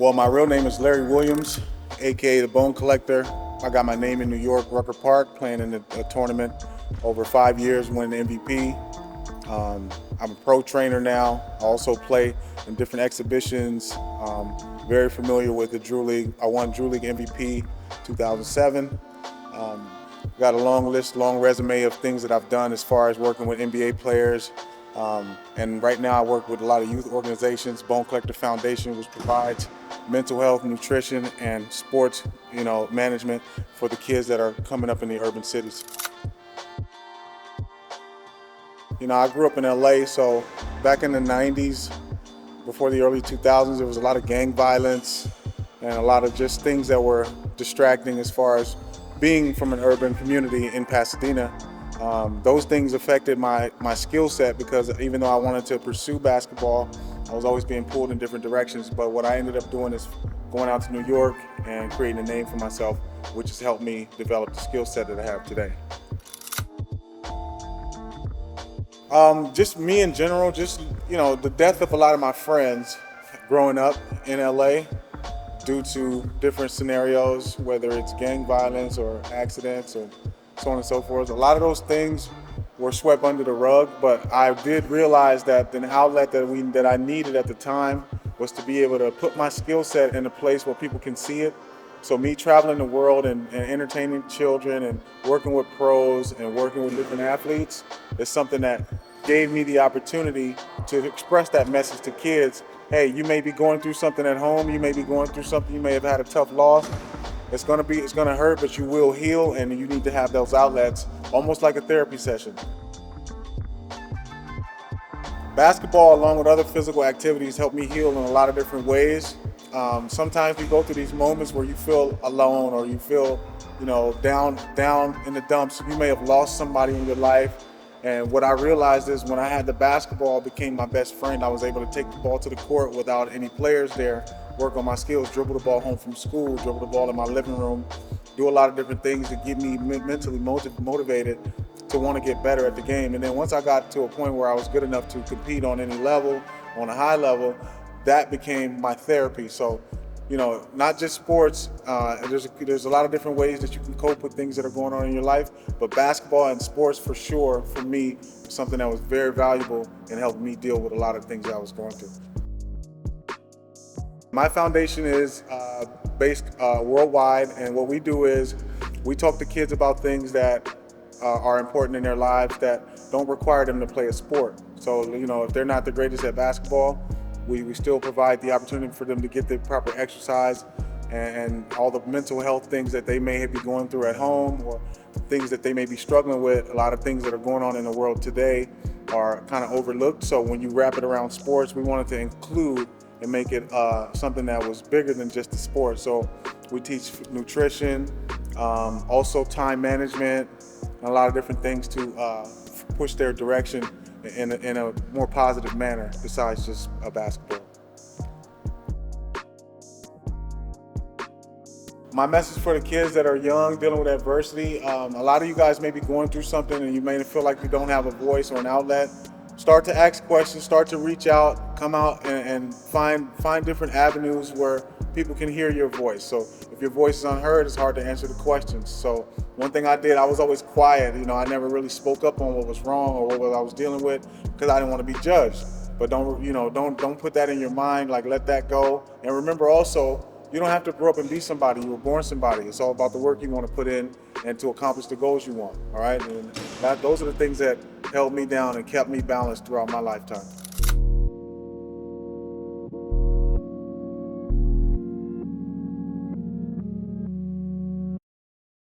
Well, my real name is Larry Williams, aka the Bone Collector. I got my name in New York, Rucker Park, playing in a tournament over 5 years, winning MVP. I'm a pro trainer now. I also play in different exhibitions. Very familiar with the Drew League. I won Drew League MVP 2007. Got a long resume of things that I've done as far as working with NBA players. And right now I work with a lot of youth organizations, Bone Collector Foundation, which provides mental health, nutrition, and sports, management for the kids that are coming up in the urban cities. I grew up in LA, so back in the 90s, before the early 2000s, there was a lot of gang violence and a lot of just things that were distracting as far as being from an urban community in Pasadena. Those things affected my skill set, because even though I wanted to pursue basketball, I was always being pulled in different directions. But what I ended up doing is going out to New York and creating a name for myself, which has helped me develop the skill set that I have today. Just me in general, the death of a lot of my friends growing up in LA due to different scenarios, whether it's gang violence or accidents or so on and so forth. A lot of those things were swept under the rug, but I did realize that an outlet that I needed at the time was to be able to put my skill set in a place where people can see it. So me traveling the world and entertaining children and working with pros and working with different athletes is something that gave me the opportunity to express that message to kids. Hey, you may be going through something at home, you may be going through something, you may have had a tough loss. It's gonna hurt, but you will heal, and you need to have those outlets, almost like a therapy session. Basketball, along with other physical activities, help me heal in a lot of different ways. Sometimes we go through these moments where you feel alone, or you feel, down in the dumps. You may have lost somebody in your life. And what I realized is when I had the basketball, it became my best friend. I was able to take the ball to the court without any players there, work on my skills, dribble the ball home from school, dribble the ball in my living room, do a lot of different things to get me mentally motivated to want to get better at the game. And then once I got to a point where I was good enough to compete on any level, on a high level, that became my therapy. So, not just sports, there's a lot of different ways that you can cope with things that are going on in your life, but basketball and sports for sure, for me, was something that was very valuable and helped me deal with a lot of things that I was going through. My foundation is based worldwide, and what we do is we talk to kids about things that are important in their lives that don't require them to play a sport. So, if they're not the greatest at basketball, we still provide the opportunity for them to get the proper exercise and all the mental health things that they may be going through at home, or things that they may be struggling with. A lot of things that are going on in the world today are kind of overlooked. So when you wrap it around sports, we wanted to include and make it something that was bigger than just the sport. So we teach nutrition, also time management, and a lot of different things to push their direction in a more positive manner besides just a basketball. My message for the kids that are young, dealing with adversity, a lot of you guys may be going through something and you may feel like you don't have a voice or an outlet. Start to ask questions, start to reach out, come out and find different avenues where people can hear your voice. So if your voice is unheard, it's hard to answer the questions. So one thing I did, I was always quiet. I never really spoke up on what was wrong or what I was dealing with, because I didn't want to be judged. But don't put that in your mind. Like, let that go. And remember also, you don't have to grow up and be somebody. You were born somebody. It's all about the work you want to put in and to accomplish the goals you want. All right, and those are the things that held me down and kept me balanced throughout my lifetime.